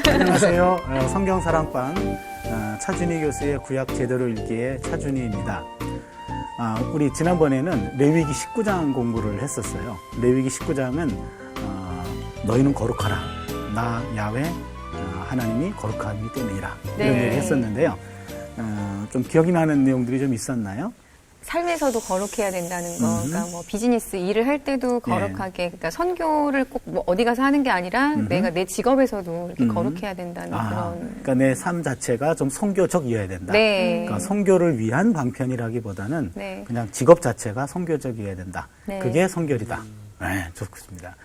안녕하세요. 성경사랑방 차준희 교수의 구약 제대로 읽기의 차준희입니다. 우리 지난번에는 레위기 19장 공부를 했었어요. 레위기 19장은 너희는 거룩하라. 나 야훼 하나님이 거룩함이 때문이라. 이런 얘기 했었는데요. 좀 기억이 나는 내용들이 좀 있었나요? 삶에서도 거룩해야 된다는 거, 그러니까 뭐 비즈니스 일을 할 때도 거룩하게, 그러니까 선교를 꼭 뭐 어디 가서 하는 게 아니라 내가 내 직업에서도 이렇게 거룩해야 된다는 그런. 그러니까 내 삶 자체가 좀 선교적이어야 된다. 네. 그러니까 선교를 위한 방편이라기보다는 네. 그냥 직업 자체가 선교적이어야 된다. 네. 그게 선교리다. 네, 좋습니다.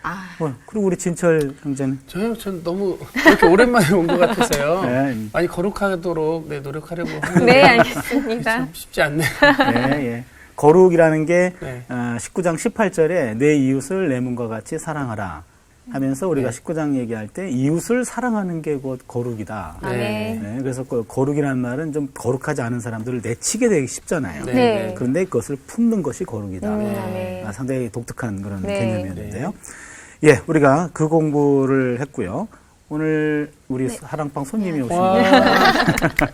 그리고 우리 진철 형제는? 전 너무 그렇게 오랜만에 온 것 같아서요. 네. 많이 거룩하도록 노력하려고 하는데. 네, 알겠습니다. 참 쉽지 않네요. 네, 거룩이라는 게 네. 19장 18절에 내 이웃을 내 몸과 같이 사랑하라 하면서 우리가 19장 얘기할 때 이웃을 사랑하는 게 곧 거룩이다. 네. 네, 그래서 거룩이라는 말은 좀 거룩하지 않은 사람들을 내치게 되기 쉽잖아요. 네. 그런데 그것을 품는 것이 거룩이다. 네. 상당히 독특한 그런 네. 개념이었는데요. 예, 우리가 그 공부를 했고요. 오늘 우리 사랑방 손님이 오십니다.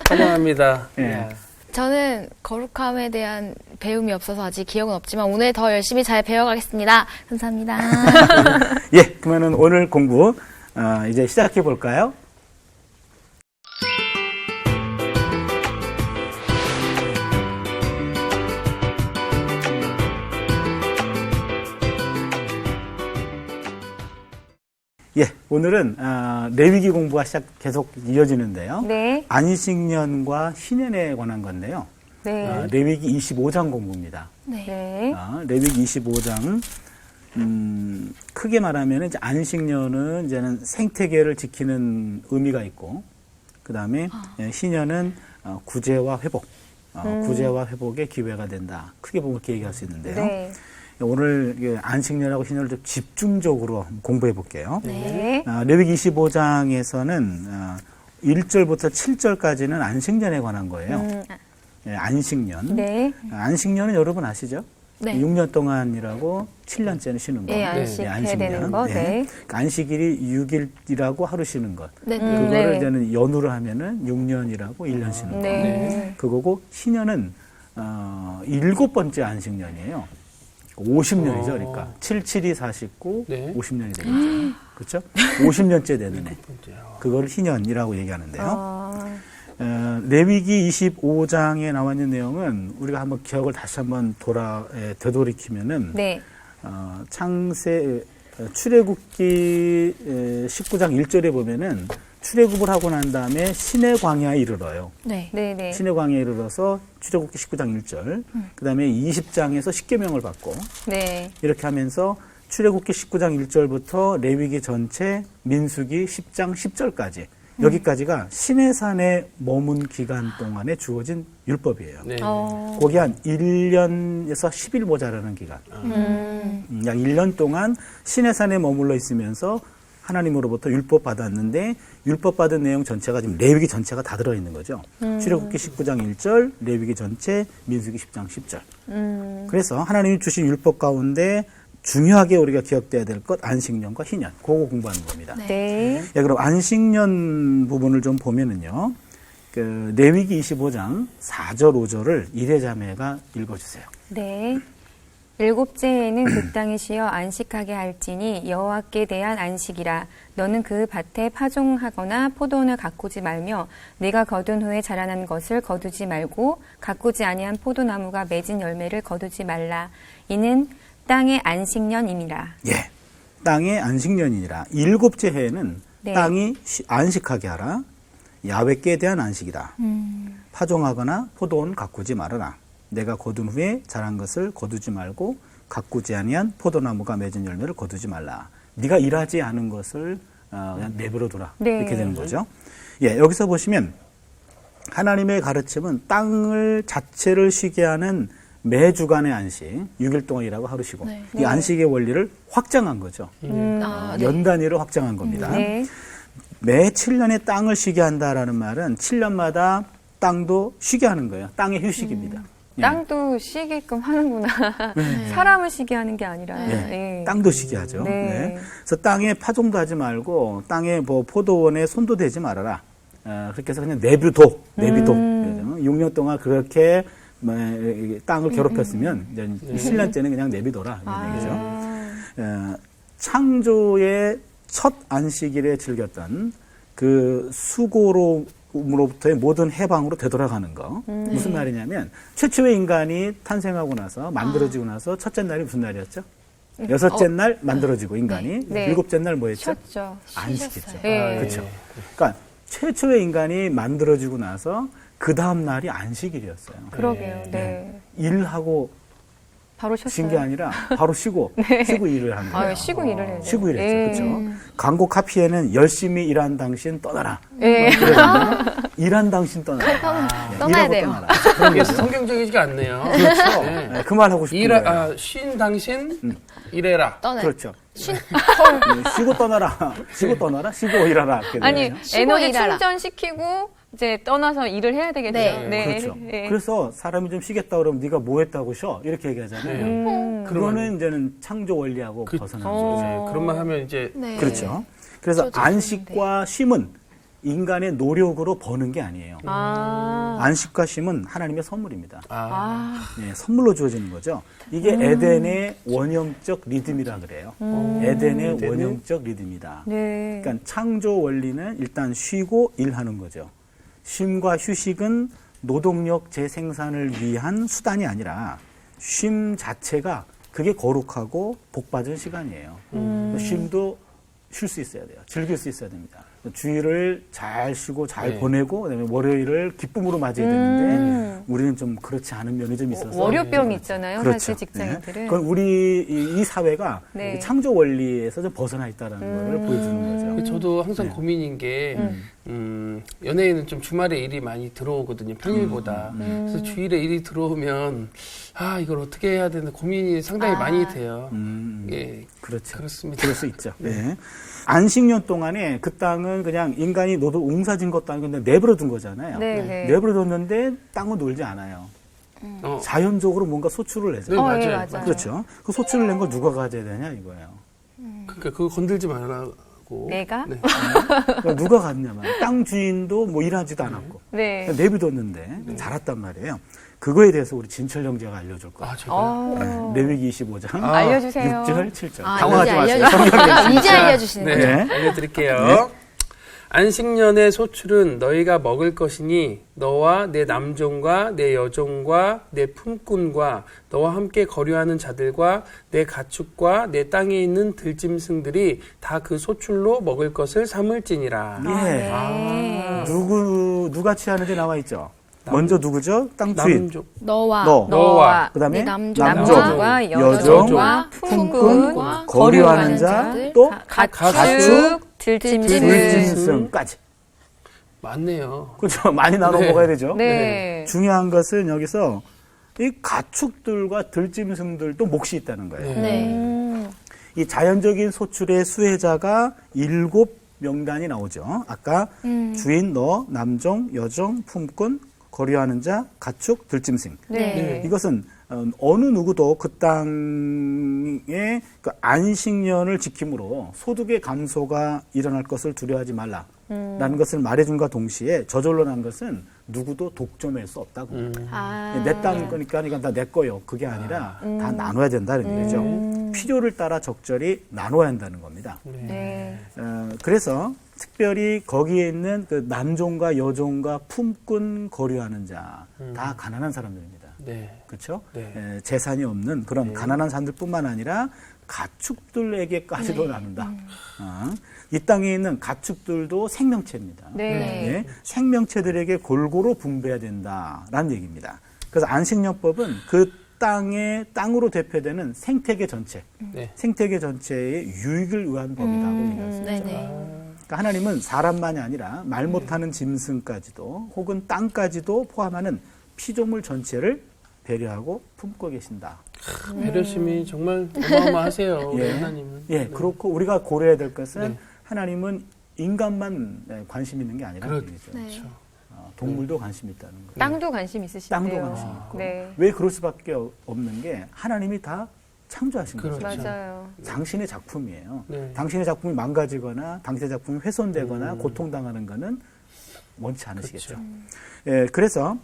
환영합니다. 예. 저는 거룩함에 대한 배움이 없어서 아직 기억은 없지만 오늘 더 열심히 잘 배워가겠습니다. 감사합니다. 예, 그러면은 오늘 공부 이제 시작해 볼까요? 예, 오늘은 레위기 공부가 계속 이어지는데요. 네. 안식년과 신년에 관한 건데요. 네. 레위기 25장 공부입니다. 네. 레위기 25장 크게 말하면 이제 안식년은 이제는 생태계를 지키는 의미가 있고, 그 다음에 신년은 구제와 회복, 구제와 회복의 기회가 된다. 크게 보면 그렇게 얘기할 수 있는데요. 네. 오늘 안식년하고 신년을 좀 집중적으로 공부해 볼게요. 네. 레위기 25장에서는 1절부터 7절까지는 안식년에 관한 거예요. 안식년. 네. 안식년은 여러분 아시죠? 네. 6년 동안이라고 7년째는 쉬는 거. 네, 안식해야 되는 거. 네. 그러니까 안식일이 6일이라고 하루 쉬는 것. 네. 그거를 네. 이제는 연으로 하면은 6년이라고 1년 쉬는 거. 네. 그거고 신년은 7번째 안식년이에요. 50년이죠, 그러니까 77이 49, 네. 50년이 되겠죠. 그렇죠? 50년째 되는 해. 그걸 희년이라고 얘기하는데요. 레위기 25장에 나와 있는 내용은 우리가 한번 기억을 다시 한번 되돌이키면은 네. 출애굽기 19장 1절에 보면은 출애굽을 하고 난 다음에 시내 광야에 이르러요. 네. 네. 네. 시내 광야에 이르러서 출애굽기 19장 1절, 그다음에 20장에서 십계명을 받고 네. 이렇게 하면서 출애굽기 19장 1절부터 레위기 전체, 민수기 10장 10절까지 여기까지가 시내산에 머문 기간 동안에 주어진 율법이에요. 네. 거기 한 1년에서 10일 모자라는 기간. 약 1년 동안 시내산에 머물러 있으면서 하나님으로부터 율법 받았는데 율법 받은 내용 전체가 지금 레위기 전체가 다 들어있는 거죠. 출애굽기 19장 1절, 레위기 전체, 민수기 10장 10절. 그래서 하나님이 주신 율법 가운데 중요하게 우리가 기억돼야 될 것 안식년과 희년. 그거 공부하는 겁니다. 네. 예, 그럼 안식년 부분을 좀 보면은요. 레위기 25장 4절, 5절을 이레자매가 읽어주세요. 네. 일곱째 해에는 그 땅에 쉬어 안식하게 할지니 여호와께 대한 안식이라. 너는 그 밭에 파종하거나 포도원을 가꾸지 말며 네가 거둔 후에 자라난 것을 거두지 말고 가꾸지 아니한 포도나무가 맺은 열매를 거두지 말라. 이는 땅의 안식년임이라. 예, 땅의 안식년이니라. 일곱째 해에는 네. 땅이 안식하게 하라. 야훼께 대한 안식이다. 파종하거나 포도원 가꾸지 말아라. 내가 거둔 후에 자란 것을 거두지 말고 가꾸지 아니한 포도나무가 맺은 열매를 거두지 말라. 네가 일하지 않은 것을 그냥 내버려두라. 네. 이렇게 되는 거죠. 예, 여기서 보시면 하나님의 가르침은 땅을 자체를 쉬게 하는 매 주간의 안식, 6일 동안이라고 하루 쉬고 네. 이 안식의 원리를 확장한 거죠. 연 단위로 확장한 겁니다. 네. 매 7년에 땅을 쉬게 한다라는 말은 7년마다 땅도 쉬게 하는 거예요. 땅의 휴식입니다. 땅도 쉬게끔 하는구나. 사람을 쉬게 하는 게 아니라. 예. 예. 땅도 쉬게 하죠. 네. 네. 그래서 땅에 파종도 하지 말고 땅에 뭐 포도원에 손도 대지 말아라. 그렇게 해서 그냥 내비둬. 6년 동안 그렇게 뭐, 땅을 괴롭혔으면 이제 7년째는 그냥 내비둬라 이런 얘기죠. 창조의 첫 안식일에 즐겼던 그 수고로부터의 모든 해방으로 되돌아가는 거. 무슨 말이냐면 최초의 인간이 탄생하고 나서 만들어지고 나서 첫째 날이 무슨 날이었죠? 여섯째 날 만들어지고 인간이 네. 일곱째 날 뭐였죠? 쉬었죠. 안식했죠. 네. 그렇죠. 그러니까 최초의 인간이 만들어지고 나서 그 다음 날이 안식일이었어요. 그러게요. 네. 일하고 바로 쉰 쉬었어요. 게 아니라 바로 쉬고 쉬고 일을 한 거예요. 쉬고 일을 해요. 쉬고 일했죠. 예. 그렇죠. 광고 카피에는 열심히 일한 당신 떠나라. 예. 그랬는데 일한 당신 떠나라. 떠나야 일하고 돼요. 떠나라. 그게 그런 거죠. 성경적이지가 않네요. 그렇죠. 네. 네, 그 말하고 싶은 거예요. 쉰 당신 일해라. 떠나요. 그렇죠. 쉬고 떠나라. 쉬고 떠나라. 쉬고 일하라. 이렇게 아니, 되네요. 쉬고 에너지 일하라. 충전시키고 이제 떠나서 일을 해야 되겠죠. 네. 그렇죠. 네. 그래서 사람이 좀 쉬겠다 그러면 네가 뭐 했다고 쉬어? 이렇게 얘기하잖아요. 그거는 이제는 창조 원리하고 벗어난 거죠. 네, 그런 말 하면 이제 네. 그렇죠. 그래서 그렇죠. 안식과 쉼은 인간의 노력으로 버는 게 아니에요. 안식과 쉼은 하나님의 선물입니다. 네, 선물로 주어지는 거죠. 이게 에덴의 원형적 리듬이라 그래요. 에덴의 원형적 리듬이다. 네. 그러니까 창조 원리는 일단 쉬고 일하는 거죠. 쉼과 휴식은 노동력 재생산을 위한 수단이 아니라 쉼 자체가 그게 거룩하고 복받은 시간이에요. 쉼도 쉴 수 있어야 돼요. 즐길 수 있어야 됩니다. 주일을 잘 쉬고 잘 네. 보내고 그다음에 월요일을 기쁨으로 맞이해야 되는데 우리는 좀 그렇지 않은 면이 좀 있어서 월요병 있잖아요. 그렇죠. 사실 직장인들은. 네. 그건 우리 이 사회가 네. 이 창조 원리에서 좀 벗어나 있다는 걸 보여주는 거죠. 저도 항상 네. 고민인 게 연예인은 좀 주말에 일이 많이 들어오거든요. 평일보다. 그래서 주일에 일이 들어오면 이걸 어떻게 해야 되나 고민이 상당히 많이 돼요. 예, 그렇죠. 그렇습니다. 그럴 수 있죠. 네. 안식년 동안에 그 땅은 그냥 인간이 너도 옹사진 것도 아니고 그냥 내버려둔 거잖아요. 네. 내버려뒀는데 땅은 놀지 않아요. 자연적으로 뭔가 소출을 내죠. 네, 맞아요. 예, 맞아요. 그렇죠. 그 소출을 낸 거 누가 가져야 되냐 이거예요. 그러니까 그거 건들지 말라고. 내가? 네. 그러니까 누가 갔냐면 땅 주인도 뭐 일하지도 않았고 네. 그냥 내비뒀는데 자랐단 말이에요. 그거에 대해서 우리 진철 형제가 알려줄 거예요. 제가. 레위기 25장 알려주세요. 6절 7절. 아, 당황하지 이제 마세요. 성경에 이제 알려주시는 네, 거죠. 알려드릴게요. 안식년의 소출은 너희가 먹을 것이니 너와 내 남종과 내 여종과 내 품꾼과 너와 함께 거류하는 자들과 내 가축과 내 땅에 있는 들짐승들이 다 그 소출로 먹을 것을 삼을지니라. 예. 누가 취하는지 나와 있죠. 먼저 누구죠? 땅 주인. 남종. 너와 너와 그다음에 내 남종과 여종, 여종과 품꾼, 품꾼, 거류하는 자, 또 가축, 들짐승. 물짐승까지. 맞네요. 그렇죠. 많이 나눠 네. 먹어야 되죠. 네. 중요한 것은 여기서 이 가축들과 들짐승들도 몫이 있다는 거예요. 네. 이 자연적인 소출의 수혜자가 7명단이 나오죠. 아까 주인, 너, 남종, 여종, 품꾼, 거류하는 자, 가축, 들짐승. 네. 이것은 어느 누구도 그 땅의 그 안식년을 지킴으로 소득의 감소가 일어날 것을 두려워하지 말라라는 것을 말해준과 동시에 저절로 난 것은 누구도 독점할 수 없다고. 내 땅인 거니까 이건 다 내 거요. 그게 아니라 다 나눠야 된다는 얘기죠. 필요를 따라 적절히 나눠야 한다는 겁니다. 네. 그래서 특별히 거기에 있는 그 남종과 여종과 품꾼 거류하는 자 다 가난한 사람들입니다. 네. 그렇죠? 네. 재산이 없는 그런 가난한 사람들뿐만 아니라 가축들에게까지도 나눈다. 이 땅에 있는 가축들도 생명체입니다. 네. 예, 생명체들에게 골고루 분배해야 된다라는 얘기입니다. 그래서 안식년법은 그 땅으로 대표되는 생태계 전체, 네. 생태계 전체의 유익을 위한 법이라고 얘기했습니다. 네네. 그러니까 하나님은 사람만이 아니라 말 못하는 짐승까지도 혹은 땅까지도 포함하는 피조물 전체를 배려하고 품고 계신다. 배려심이 정말 어마어마하세요. 우리 예. 하나님은. 예, 그렇고 우리가 고려해야 될 것은 네. 하나님은 인간만 관심 있는 게 아니라는 얘기죠. 네. 동물도 관심이 있다는 거예요. 땅도 관심 있으신데요. 땅도 관심 있고. 네. 왜 그럴 수밖에 없는 게 하나님이 다 창조하신 거죠. 그렇죠. 맞아요. 당신의 작품이에요. 네. 당신의 작품이 망가지거나 당신의 작품이 훼손되거나 고통당하는 거는 원치 않으시겠죠. 예, 그래서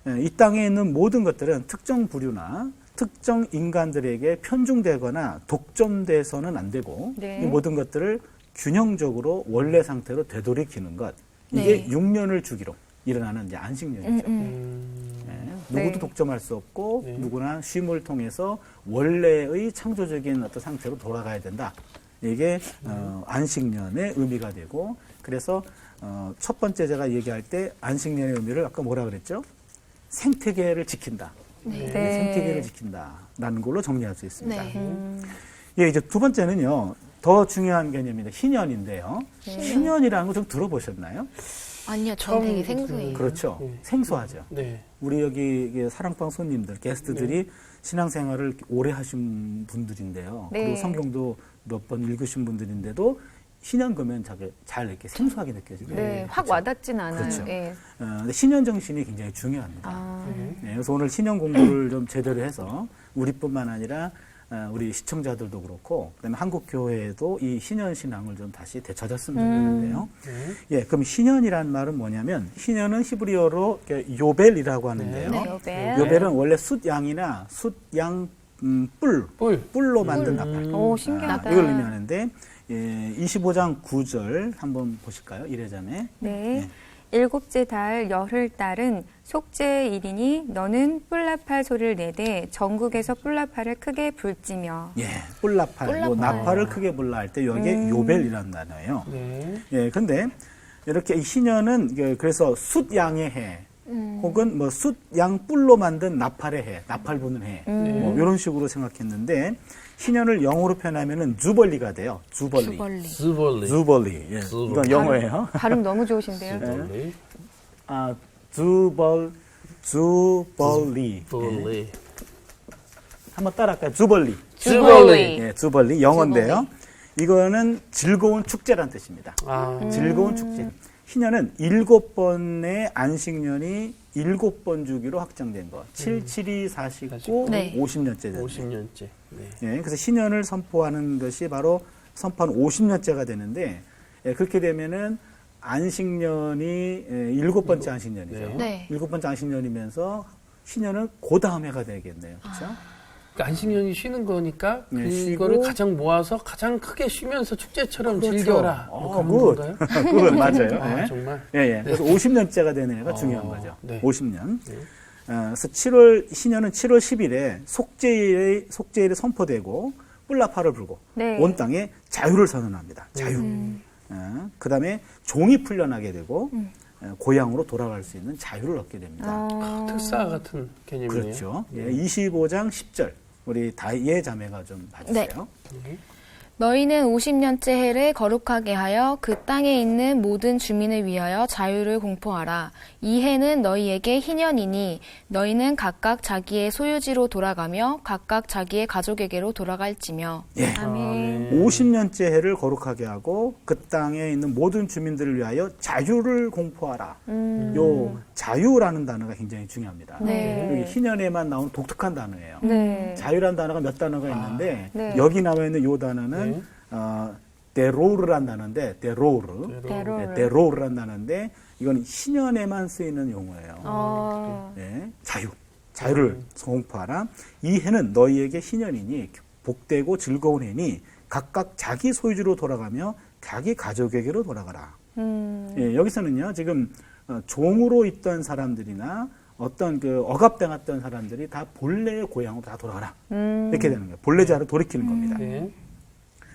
이 땅에 있는 모든 것들은 특정 부류나 특정 인간들에게 편중되거나 독점돼서는 안 되고 네. 이 모든 것들을 균형적으로 원래 상태로 되돌이키는 것 이게 네. 6년을 주기로 일어나는 이제 안식년이죠. 누구도 네. 독점할 수 없고 네. 누구나 쉼을 통해서 원래의 창조적인 어떤 상태로 돌아가야 된다. 이게 안식년의 의미가 되고 그래서 첫 번째 제가 얘기할 때 안식년의 의미를 아까 뭐라 그랬죠? 생태계를 지킨다. 네. 생태계를 지킨다라는 걸로 정리할 수 있습니다. 네. 예, 이제 두 번째는요. 더 중요한 개념입니다. 희년인데요. 희년이라는 거 좀 들어보셨나요? 아니요, 전 되게 생소해요. 그렇죠. 네. 생소하죠. 네. 우리 여기 사랑방 손님들, 게스트들이 신앙생활을 오래 하신 분들인데요. 네. 그리고 성경도 몇 번 읽으신 분들인데도 신년 그러면 잘 이렇게 생소하게 느껴지거든요. 네, 확 와닿진 않아요. 그렇죠. 예. 근데 신년 정신이 굉장히 중요합니다. 아, 네, 그래서 오늘 신년 공부를 좀 제대로 해서 우리뿐만 아니라 우리 시청자들도 그렇고 그다음에 한국 교회에도 이 신년 신앙을 좀 다시 되찾았으면 좋겠는데요. 예, 그럼 신년이란 말은 뭐냐면 신년은 히브리어로 요벨이라고 하는데요. 네, 요벨. 요벨은 원래 숫양이나 숫양 뿔로 만든 나팔. 오, 신기하다. 이걸 의미하는데 25장 9절 한번 보실까요? 1회자매. 네. 일곱째 달 열흘 달은 속죄의 일이니 너는 뿔나팔 소리를 내되 전국에서 뿔나팔을 크게 불지며. 예, 뿔나팔. 요 나팔을 크게 불라 할 때 여기에 요벨이라는 단어예요. 네. 예, 근데 이렇게 이 신년은 그래서 숫양의 해 혹은 뭐 숫양 뿔로 만든 나팔의 해, 나팔 부는 해, 뭐 이런 식으로 생각했는데 신년을 영어로 표현하면은 주벌리가 돼요. 주벌리. 주벌리. 주벌리. 예, 주벌리. 이건 영어예요. 발음 너무 좋으신데요. 주벌리. 주벌리. 주벌리. 한번 따라할까요? 주벌리. 주벌리. 예, 주벌리 영어인데요. 이거는 즐거운 축제란 뜻입니다. 아, 즐거운 축제. 희년은 7번의 안식년이 7번 주기로 확정된 것. 7, 7이 49, 네. 50년째 되는 50년째. 네. 예, 그래서 신년을 선포하는 것이 바로 선포한 50년째가 되는데 예, 그렇게 되면은 안식년이 7번째 안식년이죠. 네. 7번째 안식년이면서 신년은 그 다음 해가 되겠네요. 그렇죠? 그러니까 안식년이 쉬는 거니까 네, 그거를 쉬고. 가장 모아서 가장 크게 쉬면서 축제처럼 그렇죠. 즐겨라. 뭐 그런 굿. 건가요? 그건 맞아요. 아, 예. 정말. 예, 예. 그래서 50년째가 되는 애가 중요한 거죠. 네. 50년. 네. 그래서 신년은 7월 10일에 속죄일이 선포되고 뿔나팔을 불고 네. 온 땅에 자유를 선언합니다. 자유. 그 다음에 종이 풀려나게 되고 고향으로 돌아갈 수 있는 자유를 얻게 됩니다. 특사 같은 개념이네요. 그렇죠. 예, 25장 10절. 우리 다이의 자매가 좀 봐주세요. 너희는 50년째 해를 거룩하게 하여 그 땅에 있는 모든 주민을 위하여 자유를 공포하라. 이 해는 너희에게 희년이니 너희는 각각 자기의 소유지로 돌아가며 각각 자기의 가족에게로 돌아갈지며. 예. 아멘. 50년째 해를 거룩하게 하고 그 땅에 있는 모든 주민들을 위하여 자유를 공포하라. 요 자유라는 단어가 굉장히 중요합니다. 네. 여기 희년에만 나오는 독특한 단어예요. 네. 자유라는 단어가 몇 단어가 있는데 네. 여기 나와 있는 요 단어는 네. 데로르란 단어인데 데로르. 데로르. 데로르란 단어인데 이건 신년에만 쓰이는 용어예요. 어, 네, 자유를 공포하라. 이 해는 너희에게 희년이니 복되고 즐거운 해니 각각 자기 소유지로 돌아가며 자기 가족에게로 돌아가라. 예, 여기서는요 지금 종으로 있던 사람들이나 어떤 그 억압당했던 사람들이 다 본래의 고향으로 다 돌아가라. 이렇게 되는 거예요. 본래 자로 돌이키는 겁니다. 네.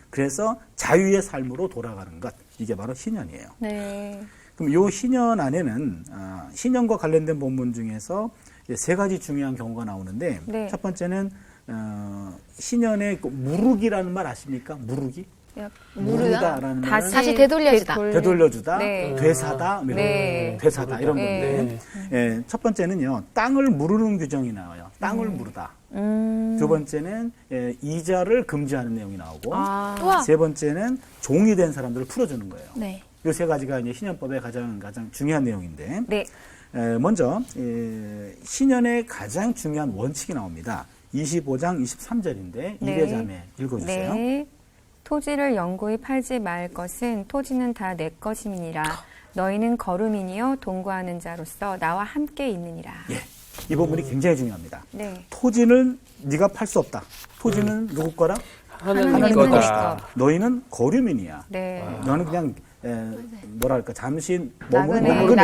그래서 자유의 삶으로 돌아가는 것. 이게 바로 희년이에요. 네. 그럼 요 희년 안에는 희년과 관련된 본문 중에서 이제 세 가지 중요한 경우가 나오는데 네. 첫 번째는 희년의 그 무르기라는 말 아십니까? 무르기? 무르다라는 말은 다시 되돌려주다. 되돌려주다, 네. 되사다, 이런 네. 되사다 이런 네. 건데 예, 첫 번째는요 땅을 무르는 규정이 나와요. 땅을 무르다. 두 번째는 이자를 금지하는 내용이 나오고 우와. 세 번째는 종이 된 사람들을 풀어주는 거예요. 네. 이 세 가지가 이제 신년법의 가장 중요한 내용인데 네. 먼저 신년의 가장 중요한 원칙이 나옵니다. 25장 23절인데 이대 자매 읽어주세요. 네. 토지를 영구히 팔지 말 것은 토지는 다 내 것임이니라. 너희는 거름이니요 동거하는 자로서 나와 함께 있느니라. 예, 이 부분이 굉장히 중요합니다. 네. 토지는 네가 팔 수 없다. 토지는 누구 거라? 하나님 하나님 거다. 너희는 거류민이야. 네. 너는 그냥 뭐랄까 잠시 나그네고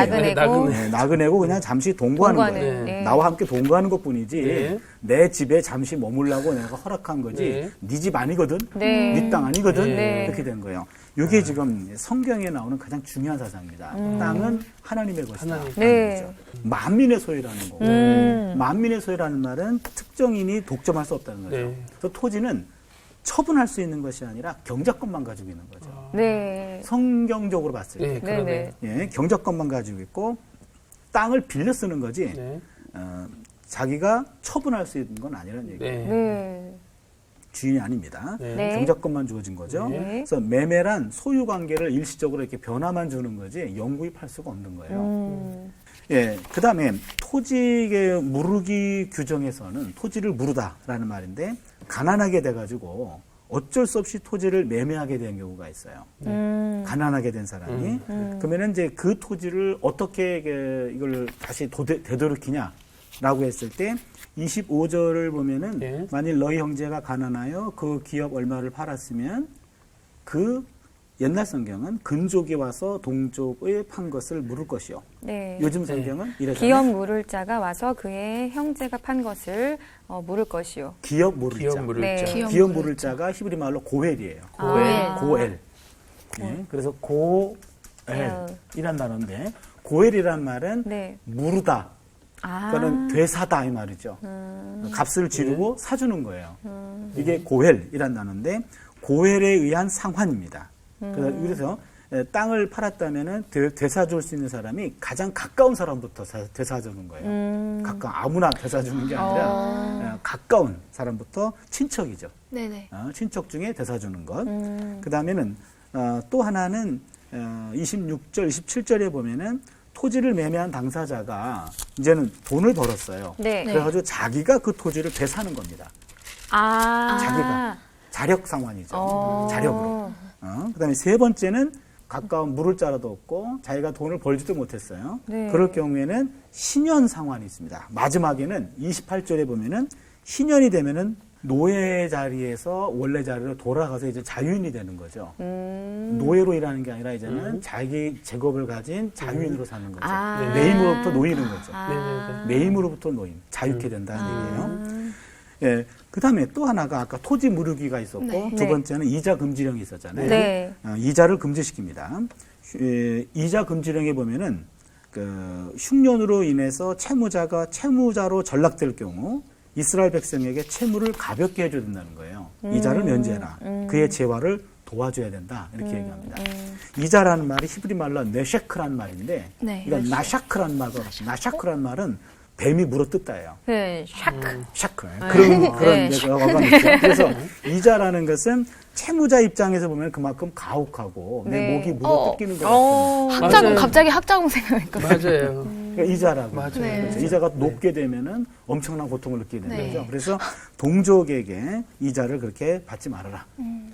나그네고 그냥 잠시 동거하는 동거하는, 거예요. 네. 나와 함께 동거하는 것뿐이지 네. 내 집에 잠시 머물라고 내가 허락한 거지 네 집 아니거든, 네. 네 땅 아니거든 네. 이렇게 된 거예요. 이게 지금 성경에 나오는 가장 중요한 사상입니다. 땅은 하나님의 것이다. 하나님. 네. 만민의 소유라는 거고 만민의 소유라는 말은 특정인이 독점할 수 없다는 거죠. 네. 그래서 토지는 처분할 수 있는 것이 아니라 경작권만 가지고 있는 거죠. 네. 성경적으로 봤을 때 네, 그러네. 예, 경작권만 가지고 있고 땅을 빌려 쓰는 거지 네. 자기가 처분할 수 있는 건 아니라는 얘기예요. 네. 네. 주인이 아닙니다. 네. 네. 경작권만 주어진 거죠. 네. 그래서 매매란 소유 관계를 일시적으로 이렇게 변화만 주는 거지 영구히 팔 수가 없는 거예요. 예, 그 다음에 토지의 무르기 규정에서는 토지를 무르다라는 말인데 가난하게 돼가지고 어쩔 수 없이 토지를 매매하게 된 경우가 있어요. 가난하게 된 사람이 그러면은 이제 그 토지를 어떻게 이걸 다시 되돌이키냐라고 했을 때 25절을 보면은 네. 만일 너희 형제가 가난하여 그 기업 얼마를 팔았으면 그 옛날 성경은 근족이 와서 동족의 판 것을 물을 것이요. 네. 요즘 성경은 이래서 기업 물을 자가 와서 그의 형제가 판 것을 물을 것이요. 기업 물을 기업 자. 물을 네. 자. 기업 물을 자가 히브리 말로 고엘이에요. 고엘. 예, 그래서 고엘이란 단어인데 고엘이란 말은 네. 무르다. 아. 그거는 되사다 이 말이죠. 값을 지르고 사주는 거예요. 이게 고엘이란 단어인데 고엘에 의한 상환입니다. 그래서 땅을 팔았다면은 되사줄 수 있는 사람이 가장 가까운 사람부터 되사주는 거예요. 아무나 되사주는 게 아니라 가까운 사람부터 친척이죠. 네네. 친척 중에 되사주는 것. 그 다음에는 또 하나는 26절, 27절에 보면은 토지를 매매한 당사자가 이제는 돈을 벌었어요. 네. 그래가지고 자기가 그 토지를 되사는 겁니다. 자기가. 자력 상환이죠. 자력으로. 그다음에 세 번째는 가까운 물을 자라도 없고 자기가 돈을 벌지도 못했어요. 네. 그럴 경우에는 신연 상환이 있습니다. 마지막에는 28절에 보면은 신연이 되면은 노예 자리에서 원래 자리로 돌아가서 이제 자유인이 되는 거죠. 노예로 일하는 게 아니라 이제는 자기 직업을 가진 자유인으로 사는 거죠. 내 힘으로부터 놓이는 거죠. 내 힘으로부터 놓임, 자유케 된다는 얘기예요. 예, 그 다음에 또 하나가 아까 토지 무르기가 있었고 네. 두 번째는 이자 금지령이 있었잖아요. 네. 이자를 금지시킵니다. 이자 금지령에 보면은 그 흉년으로 인해서 채무자가 채무자로 전락될 경우 이스라엘 백성에게 채무를 가볍게 해줘야 된다는 거예요. 이자를 면제해라. 그의 재화를 도와줘야 된다. 이렇게 얘기합니다. 이자라는 말이 히브리 말로 네셰크라는 말인데, 네. 그러니까 나샤크라는 말과 같이 나샤크라는 말은 뱀이 물어뜯다예요. 네. 샤크. 샤크. 그런 네. 어감이 있죠. 그래서 이자라는 것은 채무자 입장에서 보면 그만큼 가혹하고 내 네. 목이 물어뜯기는 것 같은 학자공, 맞아요. 갑자기 학자공 생각했거든요. 맞아요. 그러니까 이자라고. 맞아요. 네. 그렇죠. 이자가 높게 되면은 엄청난 고통을 느끼게 되는 네. 거죠. 그래서 동족에게 이자를 그렇게 받지 말아라.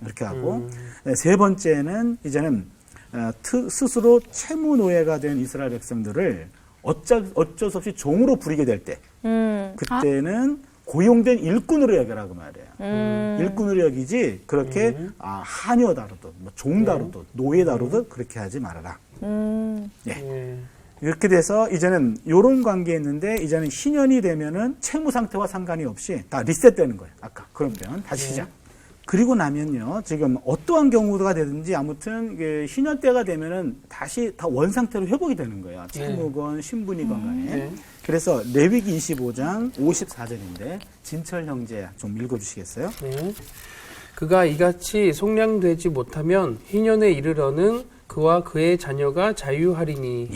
이렇게 하고 세 번째는 이제는 스스로 채무 노예가 된 이스라엘 백성들을 어쩔 수 없이 종으로 부리게 될 때 그때는 고용된 일꾼으로 여겨라 그 말이에요. 일꾼으로 여기지 그렇게 하녀 다루듯 종 다루듯 노예 다루듯 그렇게 하지 말아라. 네. 이렇게 돼서 이제는 이런 관계였는데 이제는 신년이 되면은 채무 상태와 상관이 없이 다 리셋되는 거예요. 아까 그런 표현 다시 시작. 그리고 나면요, 지금 어떠한 경우가 되든지 아무튼 이게 신년 때가 되면은 다시 다 원상태로 회복이 되는 거예요. 채무건 신분이건 간에. 네. 그래서 레위기 25장 54절인데 진철 형제 좀 읽어주시겠어요? 네. 그가 이같이 속량되지 못하면 희년에 이르러는 그와 그의 자녀가 자유하리니.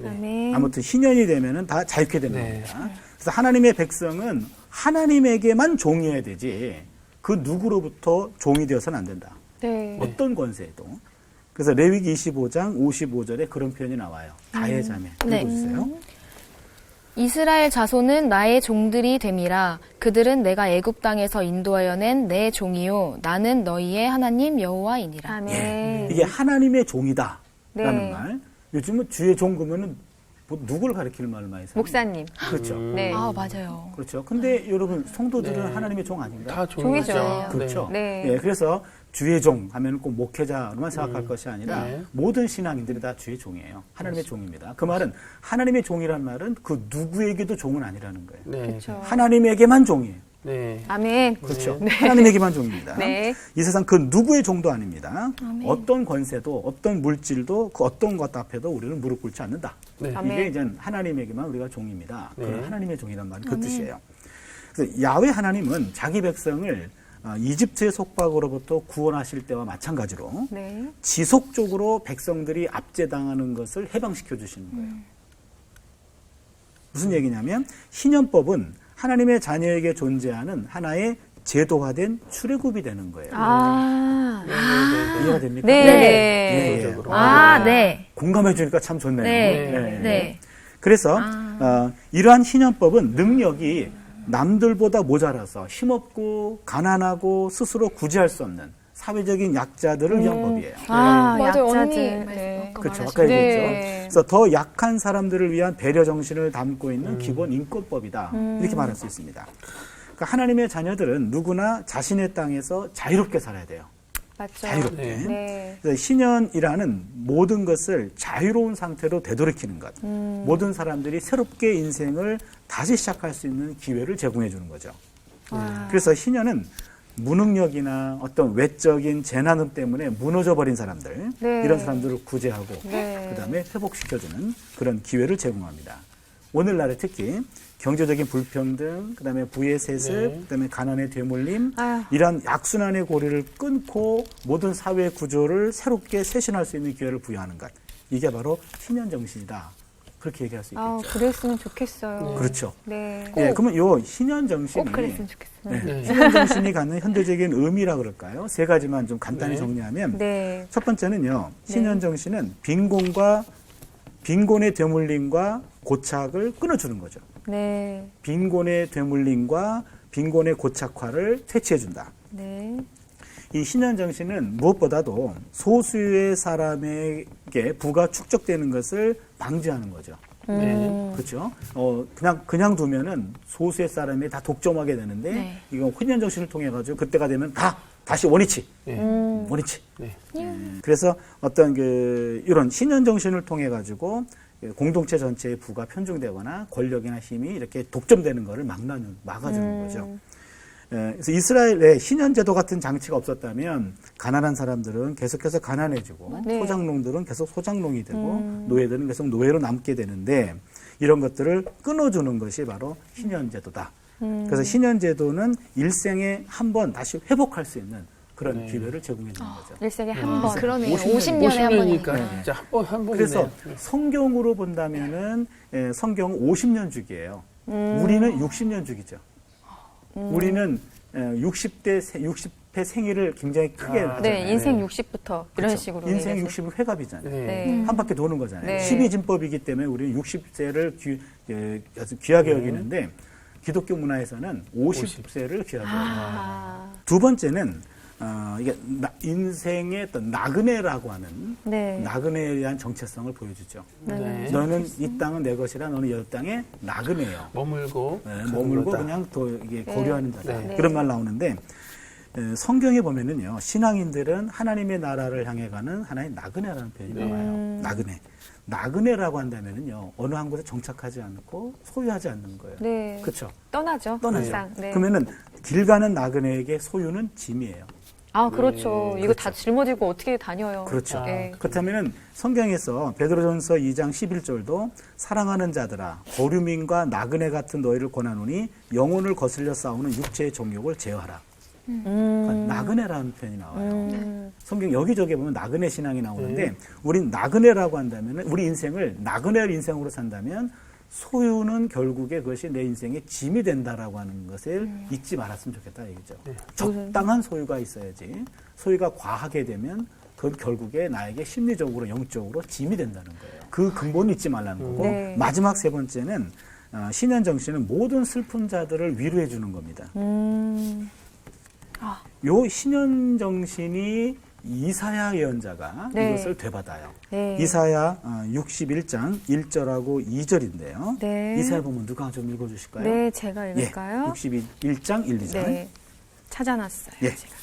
아멘. 아무튼 신년이 되면은 다 자유케 되는 네. 겁니다. 그래서 하나님의 백성은 하나님에게만 종이어야 되지 그 누구로부터 종이 되어서는 안 된다. 네. 어떤 권세에도. 그래서 레위기 25장 55절에 그런 표현이 나와요. 다의 자매 네. 읽어주세요. 이스라엘 자손은 나의 종들이 됨이라. 그들은 내가 애굽 땅에서 인도하여 낸 내 종이요 나는 너희의 하나님 여호와이니라. 아멘. 이게 하나님의 종이다라는 네. 말. 요즘은 주의 종 그러면은 뭐 누구를 가리키는 말을 많이 써요? 목사님. 그렇죠. 네. 아, 맞아요. 그렇죠. 근데 여러분 성도들은 네. 하나님의 종 아닌가? 다 종이죠. 종이죠. 그렇죠. 네. 예, 그래서 주의 종 하면 꼭 목회자로만 생각할 것이 아니라 네. 모든 신앙인들이 다 주의 종이에요. 하나님의 종입니다. 그 말은 하나님의 종이란 말은 그 누구에게도 종은 아니라는 거예요. 네. 그렇죠. 하나님에게만 종이에요. 네. 아멘. 그렇죠. 하나님에게만 종입니다. 네. 이 세상 그 누구의 종도 아닙니다. 어떤 권세도 어떤 물질도 그 어떤 것 앞에도 우리는 무릎 꿇지 않는다. 네. 아멘. 이게 이제 하나님에게만 우리가 종입니다. 네. 그런 하나님의 종이란 말은 그 뜻이에요. 그래서 야훼 하나님은 자기 백성을 이집트의 속박으로부터 구원하실 때와 마찬가지로 네. 지속적으로 백성들이 압제당하는 것을 해방시켜 주시는 거예요. 무슨 얘기냐면 신연법은 하나님의 자녀에게 존재하는 하나의 제도화된 출애굽이 되는 거예요. 아. 이해가 됩니까? 네. 예, 예. 구조적으로. 아, 네. 공감해 주니까 참 좋네요. 네. 예, 예. 네. 그래서 이러한 신연법은 능력이 남들보다 모자라서 힘없고 가난하고 스스로 구제할 수 없는 사회적인 약자들을 위한 법이에요. 아, 맞아요. 약자들. 언니 네. 그렇죠. 말하신 아까 얘기했죠. 네. 그래서 더 약한 사람들을 위한 배려 정신을 담고 있는 기본 인권법이다. 이렇게 말할 수 있습니다. 그러니까 하나님의 자녀들은 누구나 자신의 땅에서 자유롭게 살아야 돼요. 맞죠. 자유롭게. 네. 그래서 신연이라는 모든 것을 자유로운 상태로 되돌이키는 것. 모든 사람들이 새롭게 인생을 다시 시작할 수 있는 기회를 제공해 주는 거죠. 그래서 신연은 무능력이나 어떤 외적인 재난음 때문에 무너져 버린 사람들, 네. 이런 사람들을 구제하고 네. 그다음에 회복시켜주는 그런 기회를 제공합니다. 오늘날에 특히 경제적인 불평등, 그다음에 부의 세습, 네. 그다음에 가난의 되물림, 아유. 이러한 악순환의 고리를 끊고 모든 사회 구조를 새롭게 쇄신할 수 있는 기회를 부여하는 것. 이게 바로 신연 정신이다. 그렇게 얘기할 수 있겠죠. 아, 그랬으면 좋겠어요. 그렇죠. 네. 예, 그러면 요 신연 정신이 꼭 그랬으면 좋겠어요. 네, 네. 신연 정신이 갖는 현대적인 의미라 그럴까요? 세 가지만 좀 간단히 네. 정리하면 네. 첫 번째는요. 신연 정신은 빈곤의 되물림과 고착을 끊어주는 거죠. 네. 빈곤의 되물림과 빈곤의 고착화를 퇴치해 준다. 네. 이 신연 정신은 무엇보다도 소수의 사람에게 부가 축적되는 것을 방지하는 거죠. 네. 그렇죠. 그냥 두면은 소수의 사람이 다 독점하게 되는데 네. 이거 신연 정신을 통해 가지고 그때가 되면 다시 원위치. 네. 원위치. 네. 그래서 어떤 이런 신연 정신을 통해 가지고 공동체 전체의 부가 편중되거나 권력이나 힘이 이렇게 독점되는 것을 막아주는 거죠. 그래서 이스라엘에 신연제도 같은 장치가 없었다면 가난한 사람들은 계속해서 가난해지고 네. 소장농들은 계속 소장농이 되고 노예들은 계속 노예로 남게 되는데 이런 것들을 끊어주는 것이 바로 신연제도다. 그래서 신연제도는 일생에 한 번 다시 회복할 수 있는 그런 기회를 제공해 주는 거죠. 일생에 한 번. 그러네요. 50년이니까 50년에 한 번이니까. 50년이니까 진짜 한 번이네요. 그래서 성경으로 본다면은 성경은 50년 주기예요. 우리는 60년 주기죠. 우리는 60회 생일을 굉장히 크게 하잖아요. 네, 인생 60부터 이런 그렇죠. 식으로. 인생 얘기해서. 60은 회갑이잖아요. 네. 네. 한 바퀴 도는 거잖아요. 네. 12진법이기 때문에 우리는 60세를 아주 귀하게 여기는데 기독교 문화에서는 50세를 귀하게 여겨요. 아. 두 번째는 이게 인생의 어떤 나그네라고 하는 네. 나그네에 대한 정체성을 보여주죠. 네. 너는 이 땅은 내 것이라 너는 이 땅에 나그네요. 머물고 네, 가는 머물고 거다. 그냥 또 이게 고려하는 자다. 네. 그런 말 나오는데 성경에 보면은요 신앙인들은 하나님의 나라를 향해 가는 하나의 나그네라는 표현이 나와요. 나그네라고 한다면은요 어느 한 곳에 정착하지 않고 소유하지 않는 거예요. 네. 그렇죠. 떠나죠. 떠나죠. 항상. 네. 그러면은 길 가는 나그네에게 소유는 짐이에요. 아, 그렇죠. 네, 이거 다 짊어지고 어떻게 다녀요. 그렇죠. 네. 그렇다면은 성경에서 베드로전서 2장 11절도 사랑하는 자들아 거류민과 나그네 같은 너희를 권하노니 영혼을 거슬려 싸우는 육체의 정욕을 제어하라. 그러니까 나그네라는 표현이 나와요. 성경 여기저기 보면 나그네 신앙이 나오는데 우린 나그네라고 한다면 우리 인생을 나그네 인생으로 산다면 소유는 결국에 그것이 내 인생의 짐이 된다라고 하는 것을 잊지 말았으면 좋겠다 얘기죠. 적당한 소유가 있어야지 소유가 과하게 되면 그건 결국에 나에게 심리적으로 영적으로 짐이 된다는 거예요. 그 근본을 잊지 말라는 거고 네. 마지막 세 번째는 신현 정신은 모든 슬픈 자들을 위로해 주는 겁니다. 요 신현 정신이 이사야 예언자가 네. 이것을 되받아요. 네. 이사야 61장 1절하고 2절인데요. 네. 이사야 보면 누가 좀 읽어주실까요? 네, 제가 읽을까요? 61장 1, 2절. 네, 찾아놨어요. 예. 제가.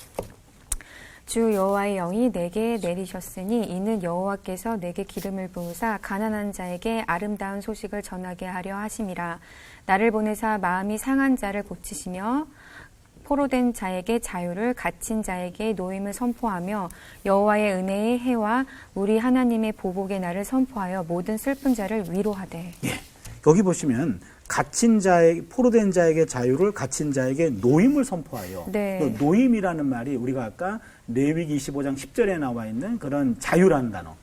주 여호와의 영이 내게 내리셨으니 이는 여호와께서 내게 기름을 부으사 가난한 자에게 아름다운 소식을 전하게 하려 하심이라. 나를 보내사 마음이 상한 자를 고치시며 포로된 자에게 자유를, 갇힌 자에게 노임을 선포하며 여호와의 은혜의 해와 우리 하나님의 보복의 날을 선포하여 모든 슬픈 자를 위로하되. 예. 여기 보시면 갇힌 자의 포로된 자에게 자유를, 갇힌 자에게 노임을 선포하여. 네. 그 노임이라는 말이 우리가 아까 레위기 25장 10절에 나와 있는 그런 자유라는 단어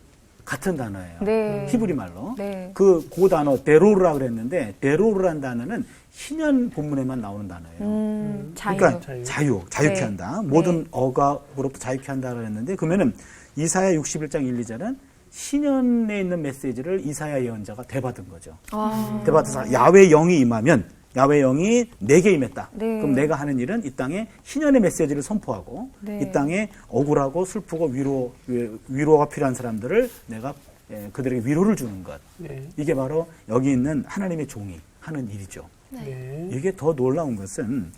같은 단어예요. 네. 히브리 말로. 네. 그 단어 베로르라 그랬는데 베로르라는 단어는 신현 본문에만 나오는 단어예요. 자유. 그러니까 자유케 네. 한다. 모든 억압으로부터 자유케 한다 그랬는데 그러면은 이사야 61장 1, 2절은 신현에 있는 메시지를 이사야 예언자가 되받은 거죠. 되받아서 야훼 영이 임하면 야훼 영이 내게 임했다. 네. 그럼 내가 하는 일은 이 땅에 신현의 메시지를 선포하고 네. 이 땅에 억울하고 슬프고 위로가 필요한 사람들을 내가 그들에게 위로를 주는 것. 네. 이게 바로 여기 있는 하나님의 종이 하는 일이죠. 네. 이게 더 놀라운 것은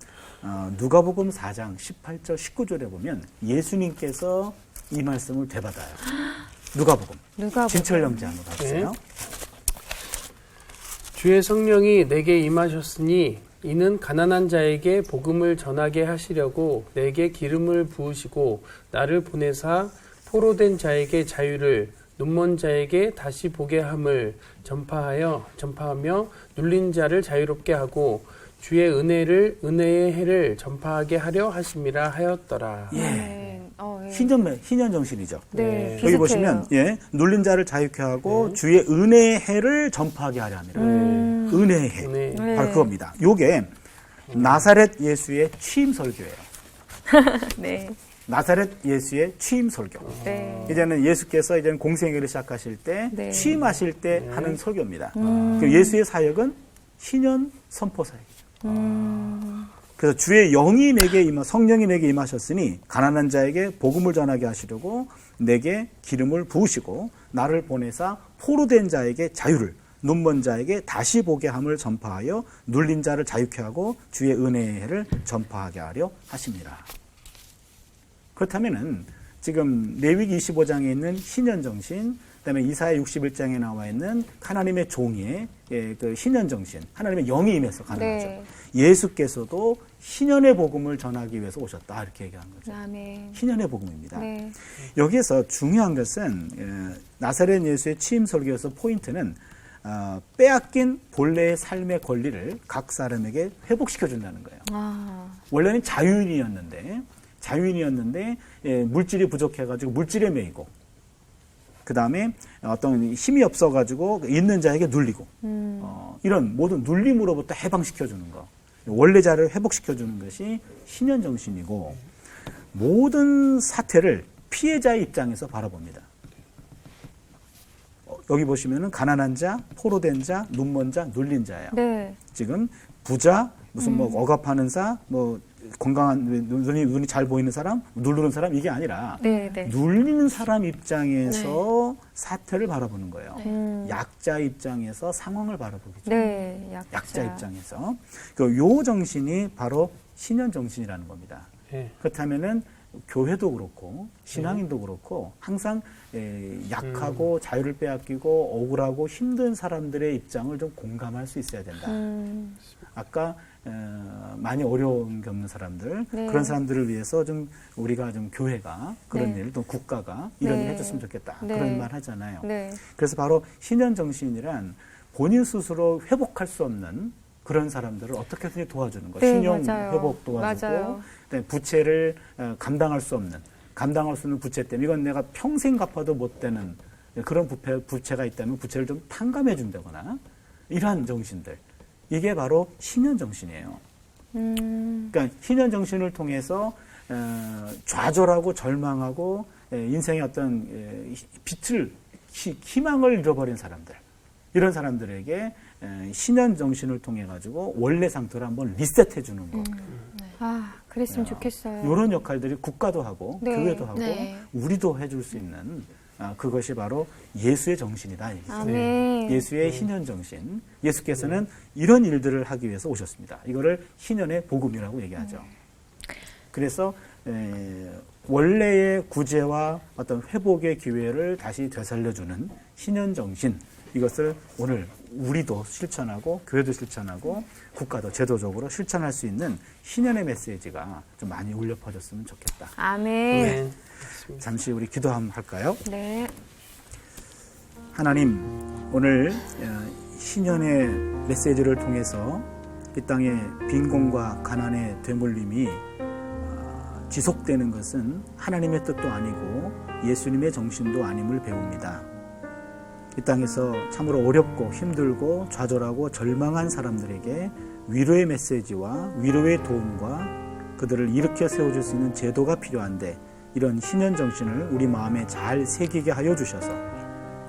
누가복음 4장 18절 19절에 보면 예수님께서 이 말씀을 되받아요. 누가복음. 진철영지 한번 봐주세요. 네. 주의 성령이 내게 임하셨으니 이는 가난한 자에게 복음을 전하게 하시려고 내게 기름을 부으시고 나를 보내사 포로된 자에게 자유를, 눈먼 자에게 다시 보게 함을 전파하며 눌린 자를 자유롭게 하고 주의 은혜의 해를 전파하게 하려 하심이라 하였더라. 예. 예. 신현 정신이죠. 네, 여기 비슷해요. 보시면 눌린 자를 자유케 하고 주의 은혜의 해를 전파하게 하려 함이라. 은혜의 해. 네. 바로 그겁니다. 요게 나사렛 예수의 취임 설교예요. 네. 나사렛 예수의 취임 설교. 네. 이제는 예수께서 이제는 공생애를 시작하실 때 네. 취임하실 때 하는 설교입니다. 그 예수의 사역은 신현 선포 사역이죠. 그래서 주의 영이 내게 성령이 내게 임하셨으니 가난한 자에게 복음을 전하게 하시려고 내게 기름을 부으시고 나를 보내사 포로된 자에게 자유를, 눈먼 자에게 다시 보게 함을 전파하여 눌린 자를 자유케 하고 주의 은혜의 해를 전파하게 하려 하십니다. 그렇다면은 지금 레위기 25장에 있는 신현 정신, 그다음에 이사야 61장에 나와 있는 하나님의 종의 그 신현 정신, 하나님의 영이 임해서 가능하죠. 네. 예수께서도 신현의 복음을 전하기 위해서 오셨다 이렇게 얘기한 거죠. 아멘. 신현의 복음입니다. 네. 여기에서 중요한 것은 나사렛 예수의 취임 설교에서 포인트는 빼앗긴 본래의 삶의 권리를 각 사람에게 회복시켜 준다는 거예요. 원래는 자유인이었는데 물질이 부족해가지고 물질에 매이고 그 다음에 어떤 힘이 없어가지고 있는 자에게 눌리고 이런 모든 눌림으로부터 해방시켜주는 거, 원래 자를 회복시켜주는 것이 신현 정신이고 모든 사태를 피해자의 입장에서 바라봅니다. 여기 보시면은 가난한 자, 포로된 자, 눈먼 자, 눌린 자예요. 네. 지금 부자, 무슨 억압하는 자, 건강한 눈이 잘 보이는 사람, 누르는 사람 이게 아니라 네, 네. 눌리는 사람 입장에서 사태를 바라보는 거예요. 약자 입장에서 상황을 바라보겠죠. 네, 약자 입장에서 요 정신이 바로 신현 정신이라는 겁니다. 네. 그렇다면은 교회도 그렇고 신앙인도 그렇고 항상 약하고 자유를 빼앗기고 억울하고 힘든 사람들의 입장을 좀 공감할 수 있어야 된다. 아까 많이 어려움 겪는 사람들, 네. 그런 사람들을 위해서 좀 우리가 좀 교회가 그런 네. 일, 또 국가가 이런 네. 일 해줬으면 좋겠다. 네. 그런 말 하잖아요. 네. 그래서 바로 신현 정신이란 본인 스스로 회복할 수 없는 그런 사람들을 어떻게든 도와주는 거. 네, 신용 맞아요. 회복 도와주고, 맞아요. 그다음에 부채를 감당할 수 없는 부채 때문에 이건 내가 평생 갚아도 못 되는 그런 부채가 있다면 부채를 좀 탕감해 준다거나 이러한 정신들. 이게 바로 신현 정신이에요. 그러니까 신현 정신을 통해서 좌절하고 절망하고 인생의 어떤 빛을 희망을 잃어버린 사람들 이런 사람들에게 신현 정신을 통해 가지고 원래 상태로 한번 리셋해 주는 거. 아, 그랬으면 좋겠어요. 이런 역할들이 국가도 하고 네. 교회도 하고 네. 우리도 해줄 수 있는 그것이 바로 예수의 정신이다. 이 얘기죠. 아멘. 예수의 희년 정신. 예수께서는 이런 일들을 하기 위해서 오셨습니다. 이거를 희년의 복음이라고 얘기하죠. 그래서 원래의 구제와 어떤 회복의 기회를 다시 되살려주는 희년 정신, 이것을 오늘 우리도 실천하고 교회도 실천하고 국가도 제도적으로 실천할 수 있는 희년의 메시지가 좀 많이 울려 퍼졌으면 좋겠다. 아멘. 네. 잠시 우리 기도 한번 할까요? 네. 하나님, 오늘 희년의 메시지를 통해서 이 땅의 빈곤과 가난의 되물림이 지속되는 것은 하나님의 뜻도 아니고 예수님의 정신도 아님을 배웁니다. 이 땅에서 참으로 어렵고 힘들고 좌절하고 절망한 사람들에게 위로의 메시지와 위로의 도움과 그들을 일으켜 세워줄 수 있는 제도가 필요한데, 이런 희년 정신을 우리 마음에 잘 새기게 하여 주셔서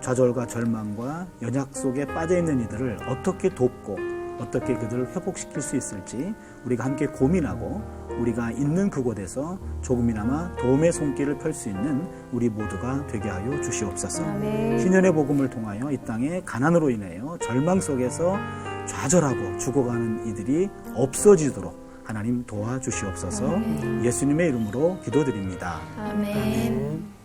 좌절과 절망과 연약 속에 빠져있는 이들을 어떻게 돕고 어떻게 그들을 회복시킬 수 있을지 우리가 함께 고민하고, 우리가 있는 그곳에서 조금이나마 도움의 손길을 펼 수 있는 우리 모두가 되게 하여 주시옵소서. 아멘. 희년의 복음을 통하여 이 땅에 가난으로 인하여 절망 속에서 좌절하고 죽어가는 이들이 없어지도록 하나님 도와주시옵소서. 예수님의 이름으로 기도드립니다. 아멘.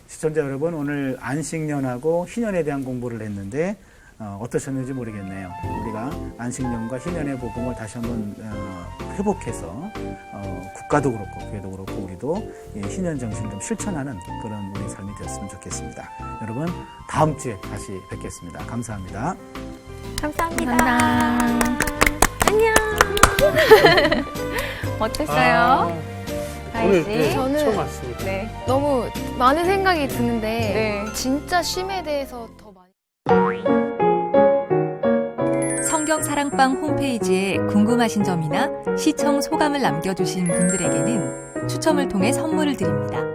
시청자 여러분, 오늘 안식년하고 희년에 대한 공부를 했는데 어떠셨는지 모르겠네요. 우리가 안식년과 희년의 복음을 다시 한번 회복해서 국가도 그렇고 교회도 그렇고 우리도 희년 정신을 좀 실천하는 그런 우리 삶이 되었으면 좋겠습니다. 여러분, 다음 주에 다시 뵙겠습니다. 감사합니다. 감사합니다. 감사합니다. 안녕. 어땠어요? 오늘 씨? 네, 저는- 처음 왔습니다. 네. 너무 많은 생각이 드는데 네. 진짜 쉼에 대해서 더 많이 성경사랑방 홈페이지에 궁금하신 점이나 시청 소감을 남겨주신 분들에게는 추첨을 통해 선물을 드립니다.